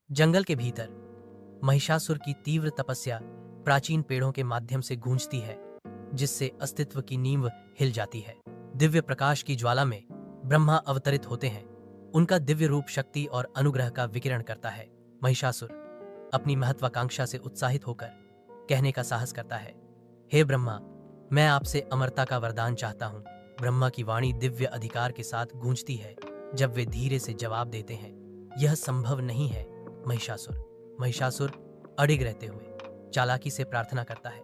जंगल के भीतर महिषासुर की तीव्र तपस्या प्राचीन पेड़ों के माध्यम से गूंजती है, जिससे अस्तित्व की नींव हिल जाती है। दिव्य प्रकाश की ज्वाला में ब्रह्मा अवतरित होते हैं। उनका दिव्य रूप शक्ति और अनुग्रह का विकिरण करता है। महिषासुर अपनी महत्वाकांक्षा से उत्साहित होकर कहने का साहस करता है, हे ब्रह्मा, मैं आपसे अमरता का वरदान चाहता हूँ। ब्रह्मा की वाणी दिव्य अधिकार के साथ गूंजती है जब वे धीरे से जवाब देते हैं, यह संभव नहीं है महिषासुर अडिग रहते हुए चालाकी से प्रार्थना करता है,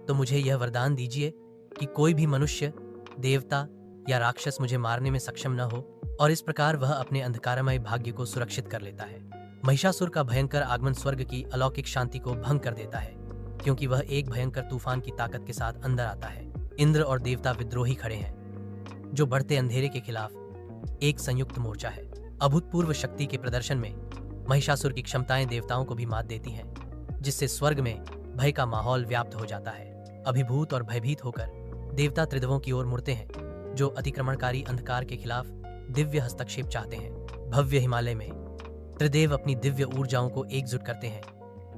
तो मुझे यह वरदान दीजिए कि कोई भी मनुष्य, देवता या राक्षस मुझे मारने में सक्षम न हो, और इस प्रकार वह अपने अंधकारमय भाग्य को सुरक्षित कर लेता है। महिषासुर का भयंकर आगमन स्वर्ग की अलौकिक शांति को भंग कर देता है, क्योंकि वह एक भयंकर तूफान की ताकत के साथ अंदर आता है। इंद्र और देवता विद्रोही खड़े हैं, जो बढ़ते अंधेरे के खिलाफ एक संयुक्त मोर्चा है। अभूतपूर्व शक्ति के प्रदर्शन में महिषासुर की क्षमताएं देवताओं को भी मात देती हैं, जिससे स्वर्ग में भय का माहौल व्याप्त हो जाता है। अभिभूत और भयभीत होकर देवता त्रिदेवों की ओर मुड़ते हैं, जो अतिक्रमणकारी अंधकार के खिलाफ दिव्य हस्तक्षेप चाहते हैं। भव्य हिमालय में त्रिदेव अपनी दिव्य ऊर्जाओं को एकजुट करते हैं,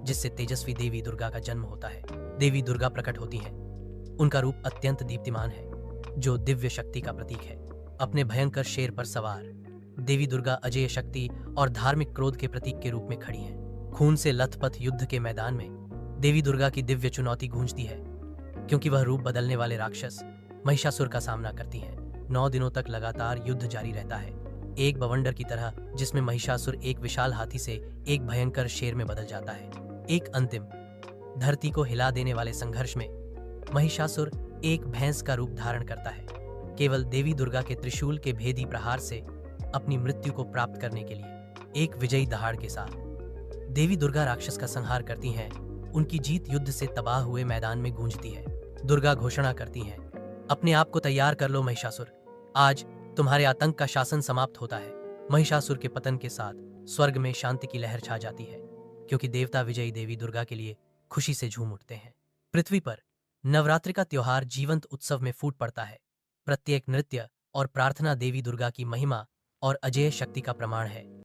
जिससे तेजस्वी देवी दुर्गा का जन्म होता है। देवी दुर्गा प्रकट होती हैं। उनका रूप अत्यंत दीप्तिमान है, जो दिव्य शक्ति का प्रतीक है। अपने भयंकर शेर पर सवार देवी दुर्गा अजेय शक्ति और धार्मिक क्रोध के प्रतीक के रूप में खड़ी हैं। खून से लथपथ युद्ध के मैदान में देवी दुर्गा की दिव्य चुनौती गूंजती है, क्योंकि वह रूप बदलने वाले राक्षस महिषासुर का सामना करती हैं। 9 दिनों तक लगातार युद्ध जारी रहता है, एक बवंडर की तरह, जिसमें महिषासुर एक विशाल हाथी से एक भयंकर शेर में बदल जाता है। एक अंतिम धरती को हिला देने वाले संघर्ष में महिषासुर एक भैंस का रूप धारण करता है, केवल देवी दुर्गा के त्रिशूल के भेदी प्रहार से अपनी मृत्यु को प्राप्त करने के लिए। एक विजयी दहाड़ के साथ देवी दुर्गा राक्षस का संहार करती हैं। उनकी जीत युद्ध से तबाह हुए मैदान में गूंजती है। दुर्गा घोषणा करती हैं, अपने आप को तैयार कर लो महिषासुर, आज तुम्हारे आतंक का शासन समाप्त होता है। महिषासुर के पतन के साथ स्वर्ग में शांति की लहर छा जाती है, क्योंकि देवता विजयी देवी दुर्गा के लिए खुशी से झूम उठते हैं। पृथ्वी पर नवरात्रि का त्योहार जीवंत उत्सव में फूट पड़ता है। प्रत्येक नृत्य और प्रार्थना देवी दुर्गा की महिमा और अजेय शक्ति का प्रमाण है।